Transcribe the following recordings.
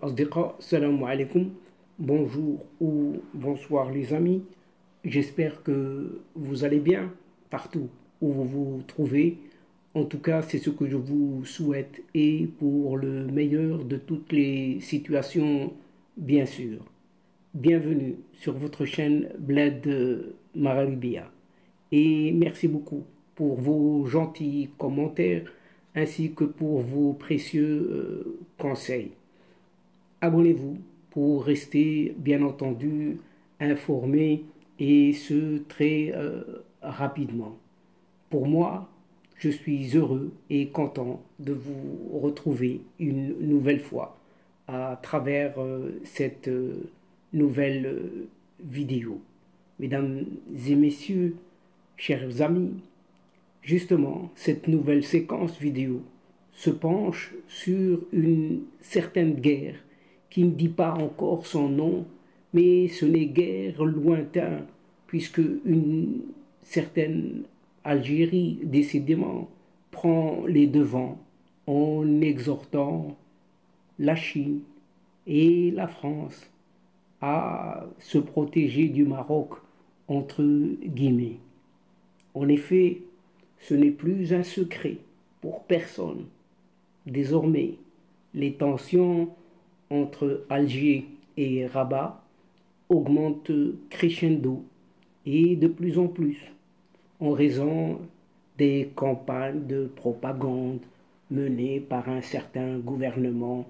Asdiqa, salam alaikum, bonjour ou bonsoir les amis. J'espère que vous allez bien partout où vous vous trouvez. En tout cas, c'est ce que je vous souhaite et pour le meilleur de toutes les situations, bien sûr. Bienvenue sur votre chaîne Bled Maralibia et merci beaucoup pour vos gentils commentaires ainsi que pour vos précieux conseils. Abonnez-vous pour rester bien entendu informé et ce très rapidement. Pour moi, je suis heureux et content de vous retrouver une nouvelle fois à travers cette nouvelle vidéo. Mesdames et messieurs, chers amis, justement, cette nouvelle séquence vidéo se penche sur une certaine guerre qui ne dit pas encore son nom, mais ce n'est guère lointain, puisque une certaine Algérie, décidément, prend les devants en exhortant la Chine et la France à se protéger du Maroc, entre guillemets. En effet, ce n'est plus un secret pour personne. Désormais, les tensions entre Alger et Rabat augmentent crescendo et de plus en plus en raison des campagnes de propagande menées par un certain gouvernement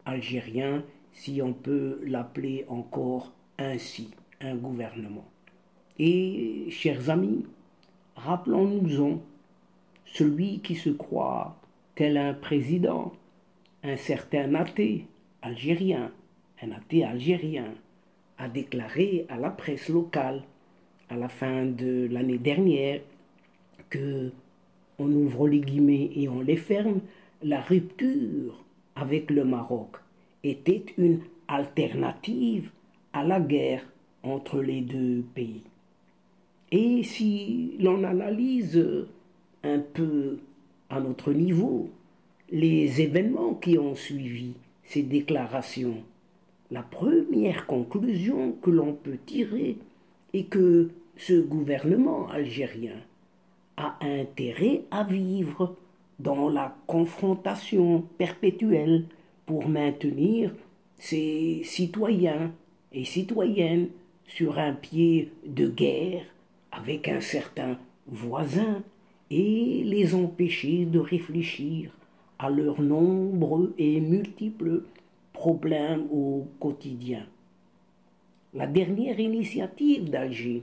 algérien, si on peut l'appeler encore ainsi, un gouvernement. Et, chers amis, rappelons-nous-en, celui qui se croit tel un président, un certain athée algérien, a déclaré à la presse locale à la fin de l'année dernière que, on ouvre les guillemets et on les ferme, la rupture avec le Maroc était une alternative à la guerre entre les deux pays. Et si l'on analyse un peu à notre niveau les événements qui ont suivi ces déclarations, la première conclusion que l'on peut tirer est que ce gouvernement algérien a intérêt à vivre dans la confrontation perpétuelle pour maintenir ses citoyens et citoyennes sur un pied de guerre avec un certain voisin et les empêcher de réfléchir à leurs nombreux et multiples problèmes au quotidien. La dernière initiative d'Alger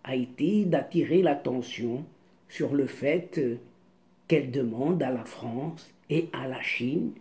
a été d'attirer l'attention sur le fait qu'elle demande à la France et à la Chine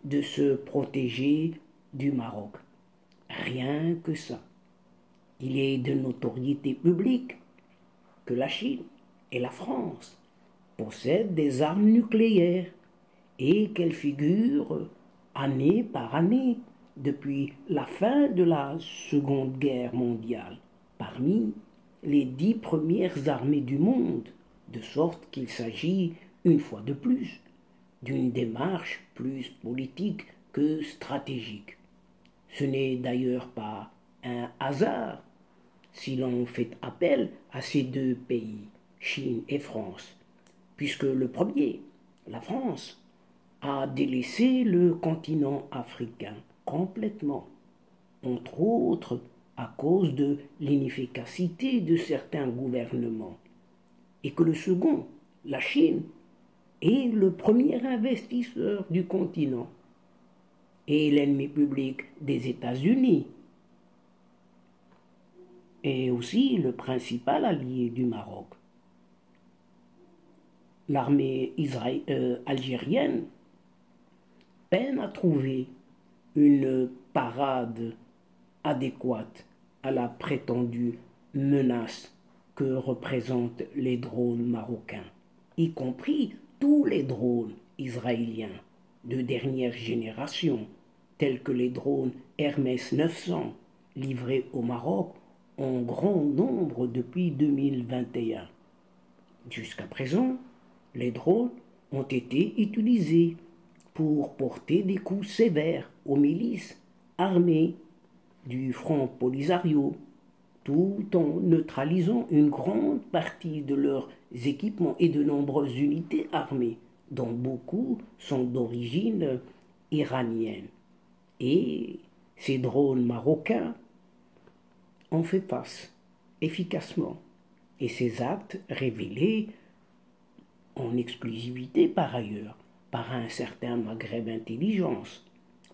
de se protéger du Maroc. Rien que ça. Il est de notoriété publique que la Chine et la France possèdent des armes nucléaires et qu'elles figurent année par année depuis la fin de la Seconde Guerre mondiale parmi les 10 premières armées du monde, de sorte qu'il s'agit, une fois de plus, d'une démarche plus politique que stratégique. Ce n'est d'ailleurs pas un hasard si l'on fait appel à ces deux pays, Chine et France, puisque le premier, la France, a délaissé le continent africain complètement, entre autres à cause de l'inefficacité de certains gouvernements, et que le second, la Chine, est le premier investisseur du continent et l'ennemi public des États-Unis, et aussi le principal allié du Maroc. L'armée algérienne peine à trouver une parade adéquate à la prétendue menace que représentent les drones marocains, y compris tous les drones israéliens de dernière génération, tels que les drones Hermès 900, livrés au Maroc en grand nombre depuis 2021. Jusqu'à présent, les drones ont été utilisés pour porter des coups sévères aux milices armés du Front Polisario, tout en neutralisant une grande partie de leurs équipements et de nombreuses unités armées, dont beaucoup sont d'origine iranienne. Et ces drones marocains ont fait face efficacement. Et ces actes révélés en exclusivité par ailleurs par un certain Maghreb Intelligence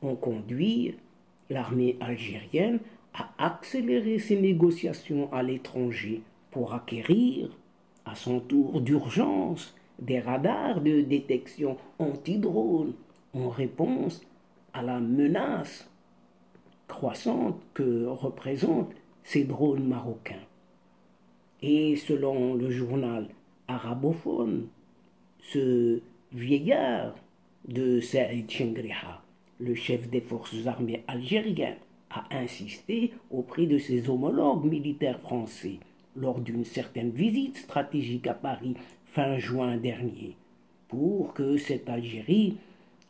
ont conduit l'armée algérienne à accélérer ses négociations à l'étranger pour acquérir à son tour d'urgence des radars de détection anti-drone en réponse à la menace croissante que représentent ces drones marocains. Et selon le journal arabophone, ce vieillard de Saïd Chengriha, le chef des forces armées algériennes, a insisté auprès de ses homologues militaires français lors d'une certaine visite stratégique à Paris fin juin dernier pour que cette Algérie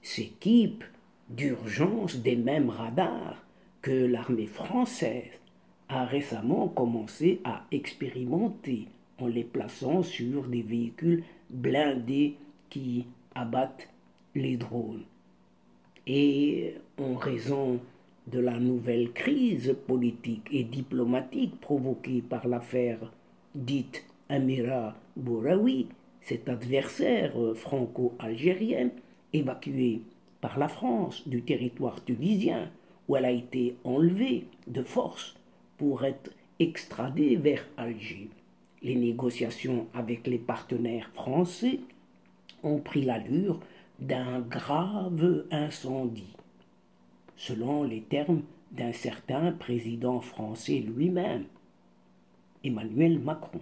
s'équipe d'urgence des mêmes radars que l'armée française a récemment commencé à expérimenter en les plaçant sur des véhicules blindés qui abattent les drones. Et en raison de la nouvelle crise politique et diplomatique provoquée par l'affaire dite Amira Bouraoui, cet adversaire franco-algérien évacué par la France du territoire tunisien où elle a été enlevée de force pour être extradée vers Alger. Les négociations avec les partenaires français ont pris l'allure d'un grave incendie, selon les termes d'un certain président français lui-même, Emmanuel Macron.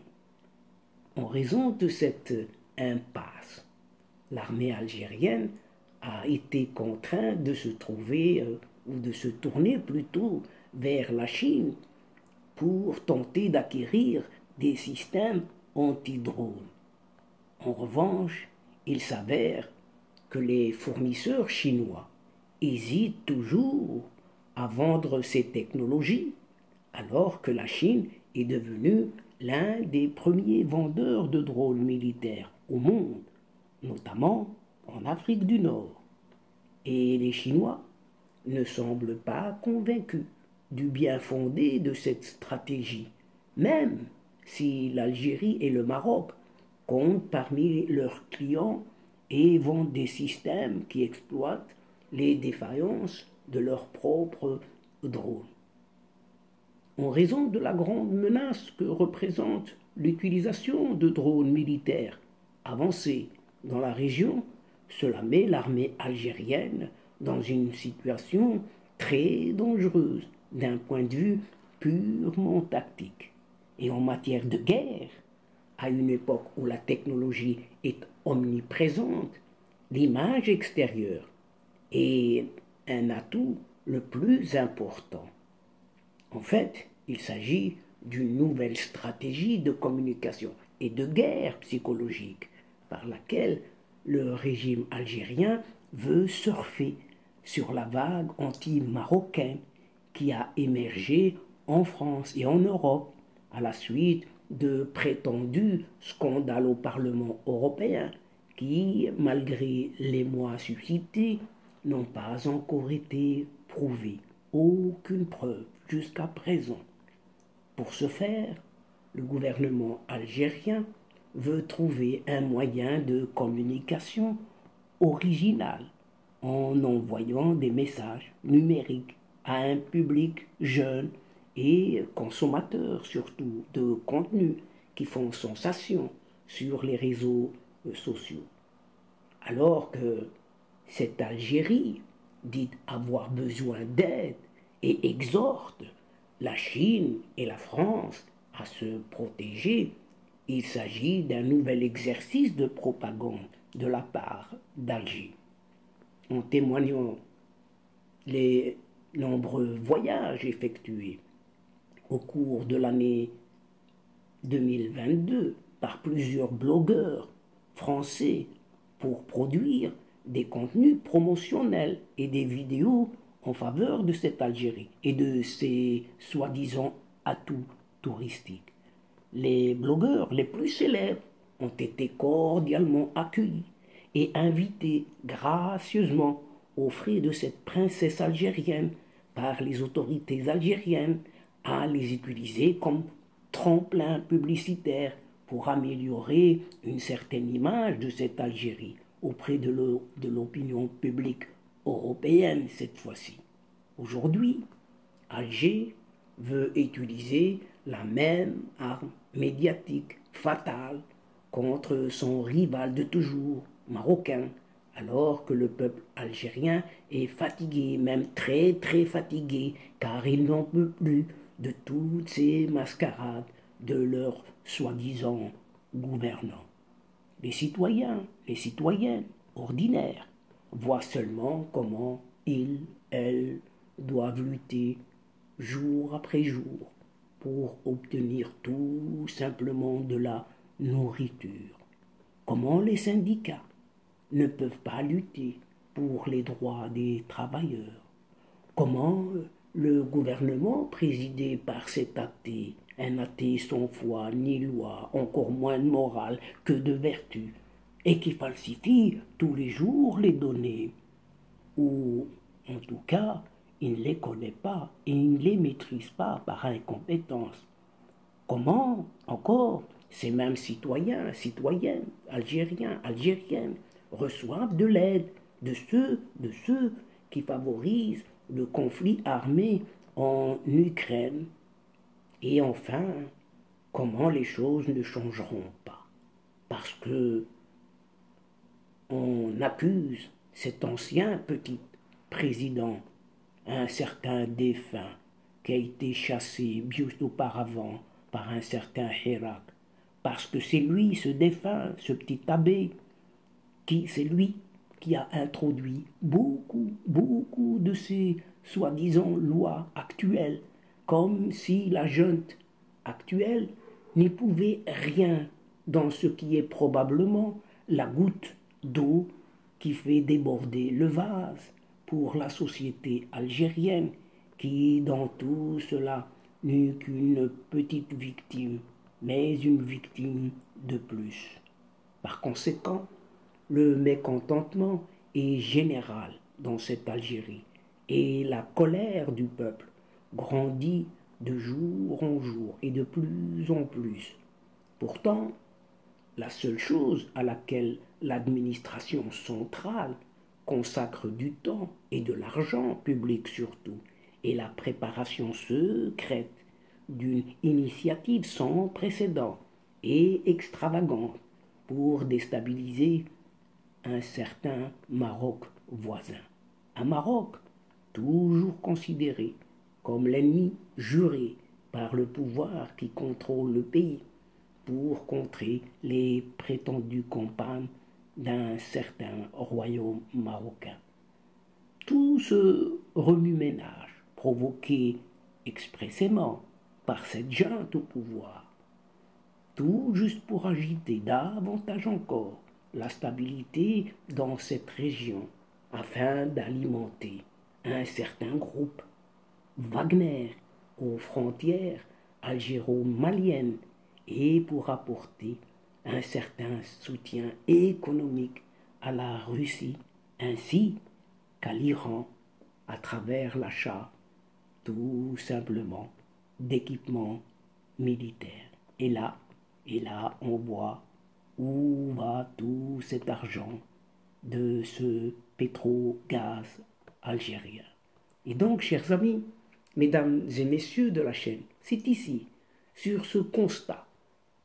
En raison de cette impasse, l'armée algérienne a été contrainte de se trouver, ou de se tourner plutôt, vers la Chine pour tenter d'acquérir des systèmes anti-drones. En revanche, il s'avère que les fournisseurs chinois hésitent toujours à vendre ces technologies, alors que la Chine est devenue l'un des premiers vendeurs de drones militaires au monde, notamment en Afrique du Nord. Et les Chinois ne semblent pas convaincus du bien fondé de cette stratégie, même si l'Algérie et le Maroc comptent parmi leurs clients et vendent des systèmes qui exploitent les défaillances de leurs propres drones. En raison de la grande menace que représente l'utilisation de drones militaires avancés dans la région, cela met l'armée algérienne dans une situation très dangereuse d'un point de vue purement tactique. Et en matière de guerre, à une époque où la technologie est omniprésente, l'image extérieure est un atout le plus important. En fait, il s'agit d'une nouvelle stratégie de communication et de guerre psychologique par laquelle le régime algérien veut surfer sur la vague anti-marocaine qui a émergé en France et en Europe à la suite de prétendus scandales au Parlement européen qui, malgré l'émoi suscité, n'ont pas encore été prouvés. Aucune preuve jusqu'à présent. Pour ce faire, le gouvernement algérien veut trouver un moyen de communication original en envoyant des messages numériques à un public jeune et consommateur surtout de contenus qui font sensation sur les réseaux sociaux. Alors que cette Algérie dit avoir besoin d'aide et exhorte la Chine et la France à se protéger, il s'agit d'un nouvel exercice de propagande de la part d'Alger. En témoignant les nombreux voyages effectués au cours de l'année 2022 par plusieurs blogueurs français pour produire des contenus promotionnels et des vidéos en faveur de cette Algérie et de ses soi-disant atouts touristiques. Les blogueurs les plus célèbres ont été cordialement accueillis et invités gracieusement aux frais de cette princesse algérienne par les autorités algériennes à les utiliser comme tremplin publicitaire pour améliorer une certaine image de cette Algérie auprès de l'opinion publique européenne cette fois-ci. Aujourd'hui, Alger veut utiliser la même arme médiatique fatale contre son rival de toujours, marocain, alors que le peuple algérien est fatigué, même très très fatigué, car il n'en peut plus de toutes ces mascarades de leurs soi-disant gouvernants. Les citoyens, les citoyennes ordinaires voient seulement comment ils, elles, doivent lutter jour après jour pour obtenir tout simplement de la nourriture. Comment les syndicats ne peuvent pas lutter pour les droits des travailleurs. Comment le gouvernement présidé par cet athée, un athée sans foi ni loi, encore moins de morale que de vertu, et qui falsifie tous les jours les données, ou en tout cas, il ne les connaît pas et il ne les maîtrise pas par incompétence. Comment encore ces mêmes citoyens, citoyennes, algériens, algériennes, reçoivent de l'aide de ceux qui favorisent le conflit armé en Ukraine. Et enfin, comment les choses ne changeront pas. Parce que on accuse cet ancien petit président, un certain défunt, qui a été chassé bien auparavant par un certain Hirak, parce que c'est lui, ce défunt, ce petit abbé, c'est lui qui a introduit beaucoup de ces soi-disant lois actuelles, comme si la junte actuelle n'y pouvait rien dans ce qui est probablement la goutte d'eau qui fait déborder le vase pour la société algérienne qui, dans tout cela, n'eut qu'une petite victime, mais une victime de plus. Par conséquent, le mécontentement est général dans cette Algérie et la colère du peuple grandit de jour en jour et de plus en plus. Pourtant, la seule chose à laquelle l'administration centrale consacre du temps et de l'argent public surtout est la préparation secrète d'une initiative sans précédent et extravagante pour déstabiliser un certain Maroc voisin. Un Maroc toujours considéré comme l'ennemi juré par le pouvoir qui contrôle le pays pour contrer les prétendues campagnes d'un certain royaume marocain. Tout ce remue-ménage provoqué expressément par cette junte au pouvoir, tout juste pour agiter davantage encore la stabilité dans cette région afin d'alimenter un certain groupe Wagner aux frontières algéro-maliennes et pour apporter un certain soutien économique à la Russie ainsi qu'à l'Iran à travers l'achat tout simplement d'équipements militaires. Et là, on voit où va tout cet argent de ce pétro-gaz algérien. Et donc, chers amis, mesdames et messieurs de la chaîne, c'est ici, sur ce constat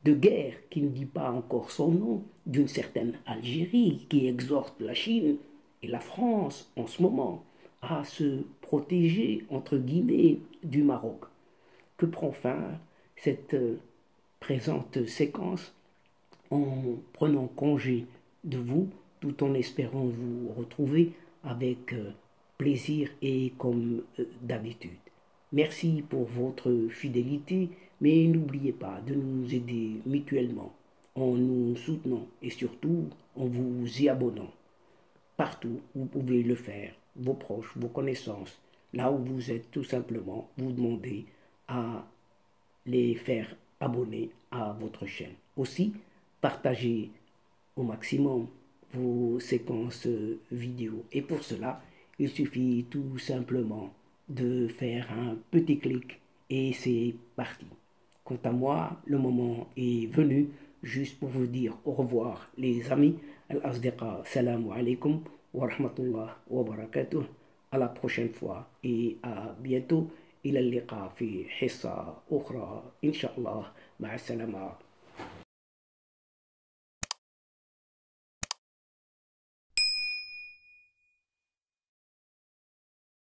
de guerre qui ne dit pas encore son nom, d'une certaine Algérie qui exhorte la Chine et la France en ce moment à se protéger, entre guillemets, du Maroc, que prend fin cette présente séquence en prenant congé de vous, tout en espérant vous retrouver avec plaisir et comme d'habitude. Merci pour votre fidélité, mais n'oubliez pas de nous aider mutuellement en nous soutenant et surtout en vous y abonnant. Partout, vous pouvez le faire, vos proches, vos connaissances, là où vous êtes, tout simplement, vous demandez à les faire abonner à votre chaîne. Aussi, partagez au maximum vos séquences vidéo. Et pour cela, il suffit tout simplement de faire un petit clic et c'est parti. Quant à moi, le moment est venu juste pour vous dire au revoir les amis. Al-Asdiqa, salam alaikum wa rahmatullah wa barakatuh. À la prochaine fois et à bientôt. إلى اللقاء في حصة أخرى إن شاء الله. مع السلامة.